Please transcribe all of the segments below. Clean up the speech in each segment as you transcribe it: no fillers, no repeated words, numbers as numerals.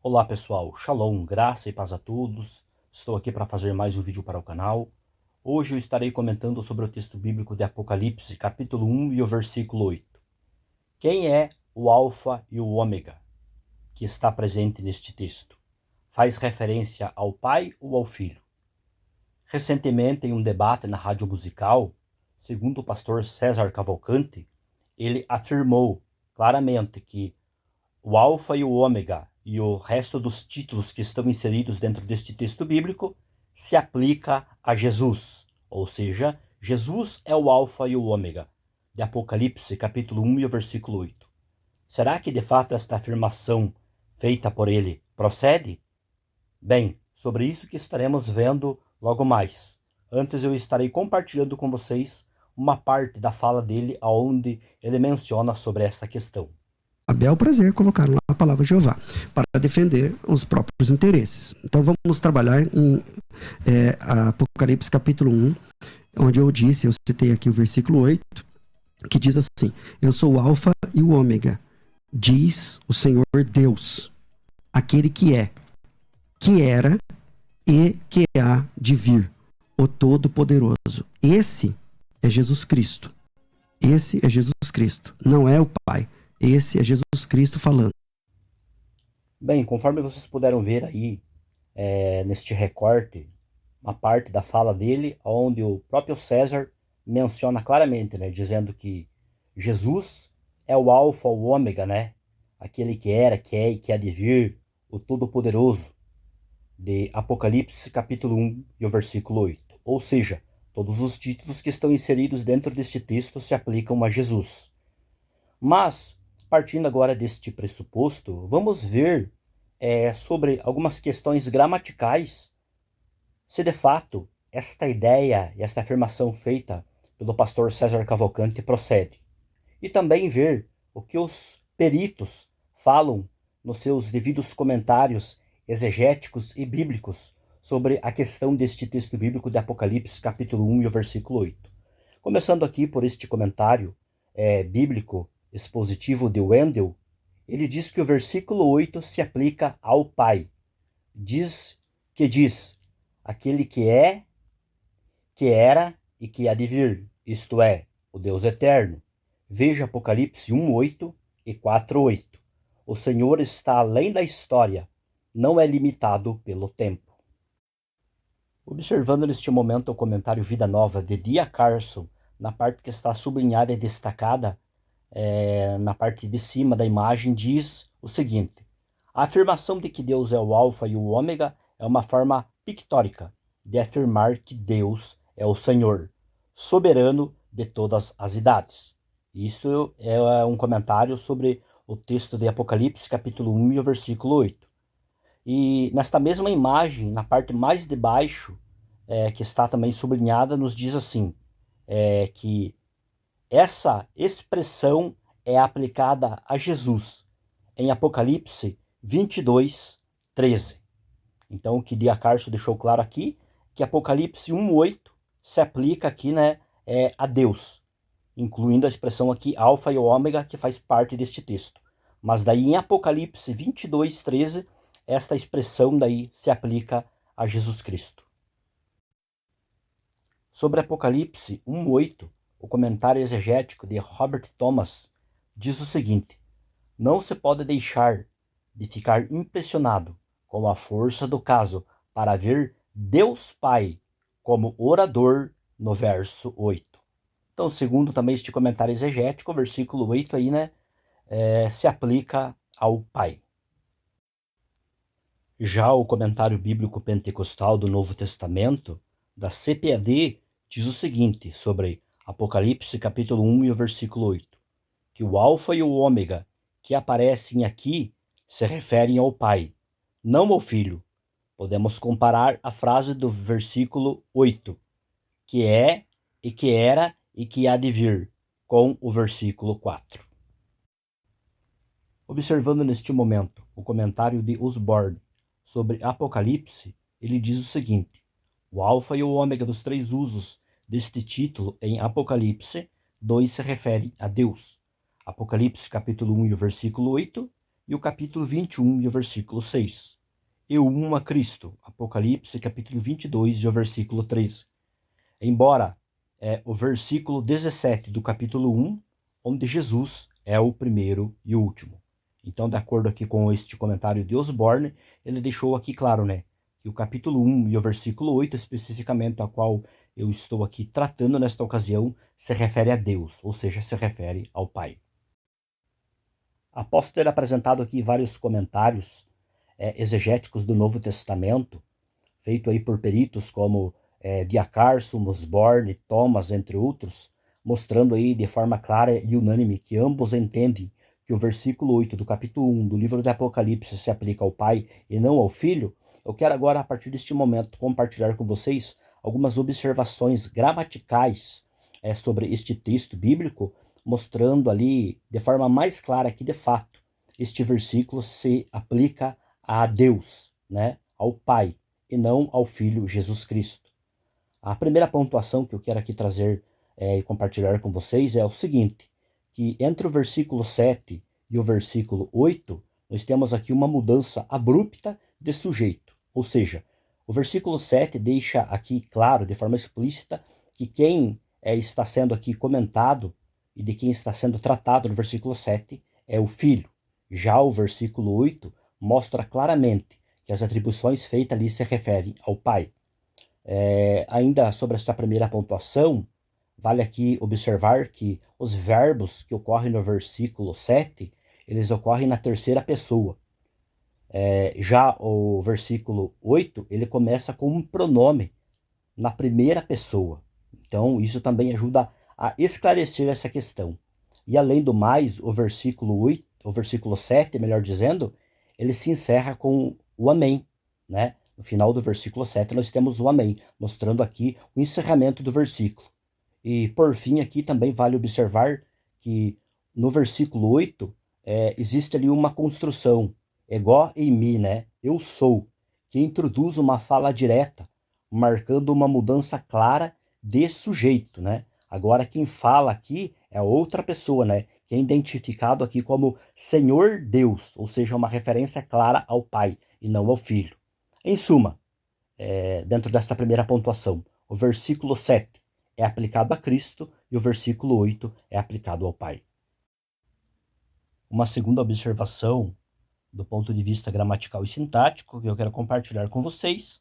Olá pessoal, Shalom, graça e paz a todos. Estou aqui para fazer mais um vídeo para o canal. Hoje eu estarei comentando sobre o texto bíblico de Apocalipse, capítulo 1 e o versículo 8. Quem é o Alfa e o Ômega que está presente neste texto? Faz referência ao Pai ou ao Filho? Recentemente, em um debate na rádio musical, segundo o pastor César Cavalcante, ele afirmou claramente que o Alfa e o Ômega e o resto dos títulos que estão inseridos dentro deste texto bíblico se aplica a Jesus. Ou seja, Jesus é o Alfa e o Ômega, de Apocalipse, capítulo 1 e o versículo 8. Será que de fato esta afirmação feita por ele procede? Bem, sobre isso que estaremos vendo logo mais. Antes eu estarei compartilhando com vocês uma parte da fala dele onde ele menciona sobre essa questão. A bel prazer colocaram lá a palavra Jeová para defender os próprios interesses. Então vamos trabalhar em Apocalipse capítulo 1, onde eu citei aqui o versículo 8, que diz assim: eu sou o Alfa e o Ômega, diz o Senhor Deus, aquele que é, que era e que há de vir, o Todo-Poderoso. Esse é Jesus Cristo. Esse é Jesus Cristo, não é o Pai. Esse é Jesus Cristo falando. Bem, conforme vocês puderam ver aí, neste recorte, uma parte da fala dele, onde o próprio César menciona claramente, né, dizendo que Jesus é o Alfa, o Ômega, né, aquele que era, que é e que há de vir, o Todo-Poderoso, de Apocalipse capítulo 1 e o versículo 8. Ou seja, todos os títulos que estão inseridos dentro deste texto se aplicam a Jesus. Mas, partindo agora deste pressuposto, vamos ver sobre algumas questões gramaticais, se de fato esta ideia e esta afirmação feita pelo pastor César Cavalcante procede. E também ver o que os peritos falam nos seus devidos comentários exegéticos e bíblicos sobre a questão deste texto bíblico de Apocalipse, capítulo 1 e o versículo 8. Começando aqui por este comentário bíblico expositivo de Wendell, ele diz que o versículo 8 se aplica ao Pai. Diz, aquele que é, que era e que há de vir, isto é, o Deus eterno. Veja Apocalipse 1:8 e 4:8. O Senhor está além da história, não é limitado pelo tempo. Observando neste momento o comentário Vida Nova de D.A. Carson, na parte que está sublinhada e destacada, na parte de cima da imagem, diz o seguinte: a afirmação de que Deus é o Alfa e o Ômega é uma forma pictórica de afirmar que Deus é o Senhor, soberano de todas as idades. Isso é um comentário sobre o texto de Apocalipse, capítulo 1 e o versículo 8. E nesta mesma imagem, na parte mais de baixo, que está também sublinhada, nos diz assim, que essa expressão é aplicada a Jesus em Apocalipse 22:13. Então, o que D.A. Carson deixou claro aqui, que Apocalipse 1:8 se aplica aqui, né, a Deus, incluindo a expressão aqui Alfa e Ômega, que faz parte deste texto. Mas daí em Apocalipse 22:13, esta expressão daí se aplica a Jesus Cristo. Sobre Apocalipse 1:8, o comentário exegético de Robert Thomas diz o seguinte: não se pode deixar de ficar impressionado com a força do caso para ver Deus Pai como orador no verso 8. Então, segundo também este comentário exegético, o versículo 8 aí, né, se aplica ao Pai. Já o comentário bíblico pentecostal do Novo Testamento, da CPAD, diz o seguinte sobre Apocalipse capítulo 1 e o versículo 8, que o Alfa e o Ômega que aparecem aqui se referem ao Pai, não ao Filho. Podemos comparar a frase do versículo 8, que é, e que era, e que há de vir, com o versículo 4. Observando neste momento o comentário de Osborne sobre Apocalipse, ele diz o seguinte: o Alfa e o Ômega dos três usos deste título em Apocalipse 2 se referem a Deus. Apocalipse capítulo 1 e o versículo 8, e o capítulo 21 e o versículo 6. Eu amo a Cristo, Apocalipse capítulo 22 e o versículo 13. Embora o versículo 17 do capítulo 1, onde Jesus é o primeiro e o último. Então, de acordo aqui com este comentário de Osborne, ele deixou aqui claro, né, que o capítulo 1 e o versículo 8, especificamente a qual eu estou aqui tratando nesta ocasião, se refere a Deus, ou seja, se refere ao Pai. Após ter apresentado aqui vários comentários exegéticos do Novo Testamento, feito aí por peritos como Diacarso, Osborne, Thomas, entre outros, mostrando aí de forma clara e unânime que ambos entendem que o versículo 8 do capítulo 1 do livro do Apocalipse se aplica ao Pai e não ao Filho, eu quero agora, a partir deste momento, compartilhar com vocês algumas observações gramaticais sobre este texto bíblico, mostrando ali de forma mais clara que, de fato, este versículo se aplica a Deus, né, ao Pai, e não ao Filho Jesus Cristo. A primeira pontuação que eu quero aqui trazer e compartilhar com vocês é o seguinte, que entre o versículo 7 e o versículo 8, nós temos aqui uma mudança abrupta de sujeito. Ou seja, o versículo 7 deixa aqui claro, de forma explícita, que quem está sendo aqui comentado e de quem está sendo tratado no versículo 7 é o Filho. Já o versículo 8 mostra claramente que as atribuições feitas ali se referem ao Pai. Ainda sobre esta primeira pontuação, vale aqui observar que os verbos que ocorrem no versículo 7, eles ocorrem na terceira pessoa. Já o versículo 8, ele começa com um pronome na primeira pessoa. Então, isso também ajuda a esclarecer essa questão. E além do mais, o versículo 7, melhor dizendo, ele se encerra com o amém, né? No final do versículo 7 nós temos o amém, mostrando aqui o encerramento do versículo. E por fim aqui também vale observar que no versículo 8 existe ali uma construção, ego eimi, né? Eu sou, que introduz uma fala direta, marcando uma mudança clara de sujeito, né? Agora quem fala aqui é outra pessoa, né? Que é identificado aqui como Senhor Deus, ou seja, uma referência clara ao Pai e não ao Filho. Em suma, dentro desta primeira pontuação, o versículo 7 é aplicado a Cristo e o versículo 8 é aplicado ao Pai. Uma segunda observação do ponto de vista gramatical e sintático que eu quero compartilhar com vocês,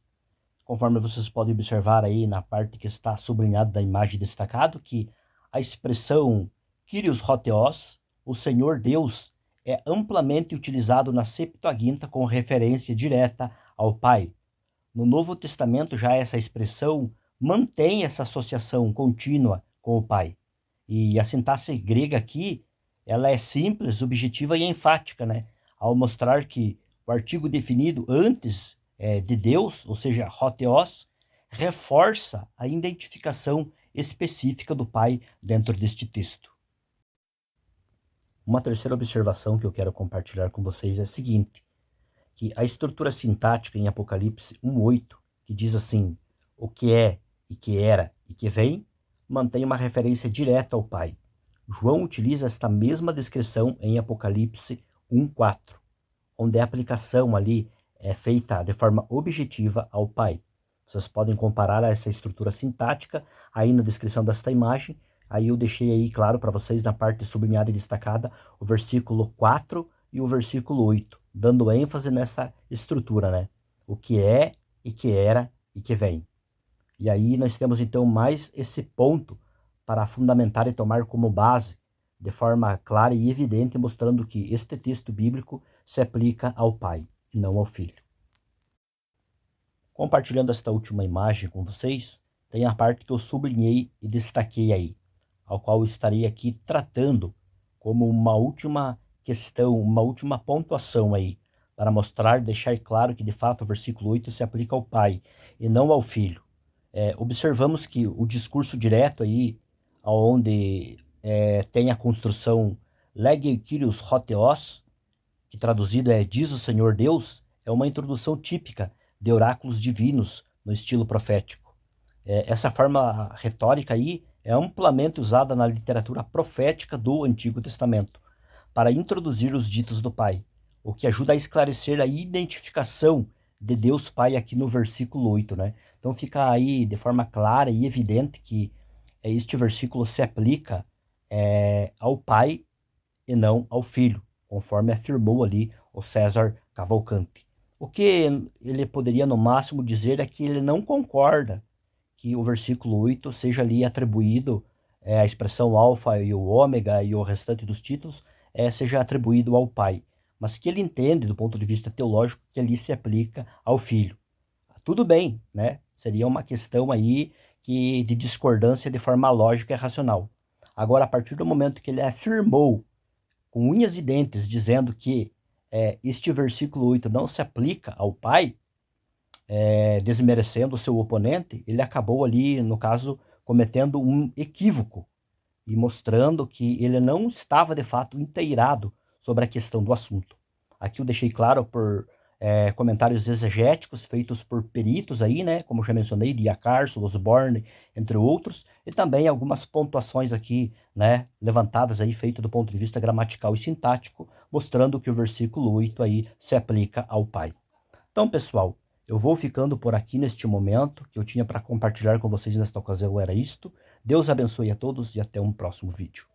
conforme vocês podem observar aí na parte que está sublinhada da imagem destacado, que a expressão Kyrios Hotheos, o Senhor Deus, é amplamente utilizado na Septuaginta com referência direta ao Pai. No Novo Testamento já essa expressão mantém essa associação contínua com o Pai. E a sintaxe grega aqui, ela é simples, objetiva e enfática, né? Ao mostrar que o artigo definido antes de Deus, ou seja, Hotheos, reforça a identificação específica do Pai dentro deste texto. Uma terceira observação que eu quero compartilhar com vocês é a seguinte, que a estrutura sintática em Apocalipse 1:8, que diz assim, o que é e que era e que vem, mantém uma referência direta ao Pai. João utiliza esta mesma descrição em Apocalipse 1:4, onde a aplicação ali é feita de forma objetiva ao Pai. Vocês podem comparar essa estrutura sintática aí na descrição desta imagem. Aí eu deixei aí claro para vocês na parte sublinhada e destacada o versículo 4 e o versículo 8, dando ênfase nessa estrutura, né? O que é e que era e que vem. E aí nós temos então mais esse ponto para fundamentar e tomar como base, de forma clara e evidente, mostrando que este texto bíblico se aplica ao Pai e não ao Filho. Compartilhando esta última imagem com vocês, tem a parte que eu sublinhei e destaquei aí, ao qual eu estarei aqui tratando como uma última questão, uma última pontuação aí, para mostrar, deixar claro que de fato o versículo 8 se aplica ao Pai e não ao Filho. Observamos que o discurso direto aí, onde tem a construção Lege Kyrios Hotheos, que traduzido é Diz o Senhor Deus, é uma introdução típica de oráculos divinos no estilo profético. Essa forma retórica aí é amplamente usada na literatura profética do Antigo Testamento, para introduzir os ditos do Pai, o que ajuda a esclarecer a identificação de Deus Pai aqui no versículo 8, né? Então fica aí de forma clara e evidente que este versículo se aplica ao Pai e não ao Filho, conforme afirmou ali o César Cavalcanti. O que ele poderia no máximo dizer é que ele não concorda que o versículo 8 seja ali atribuído, a expressão alfa e o ômega e o restante dos títulos, seja atribuído ao Pai, mas que ele entende do ponto de vista teológico que ali se aplica ao Filho. Tudo bem, né? Seria uma questão aí de discordância de forma lógica e racional. Agora, a partir do momento que ele afirmou com unhas e dentes, dizendo que este versículo 8 não se aplica ao Pai, desmerecendo o seu oponente, ele acabou ali, no caso, cometendo um equívoco e mostrando que ele não estava, de fato, inteirado sobre a questão do assunto. Aqui eu deixei claro por comentários exegéticos feitos por peritos aí, né, como já mencionei, Dia Carso, Osborne, entre outros, e também algumas pontuações aqui, né, levantadas aí, feito do ponto de vista gramatical e sintático, mostrando que o versículo 8 aí se aplica ao Pai. Então, pessoal, eu vou ficando por aqui neste momento, que eu tinha para compartilhar com vocês nesta ocasião era isto. Deus abençoe a todos e até um próximo vídeo.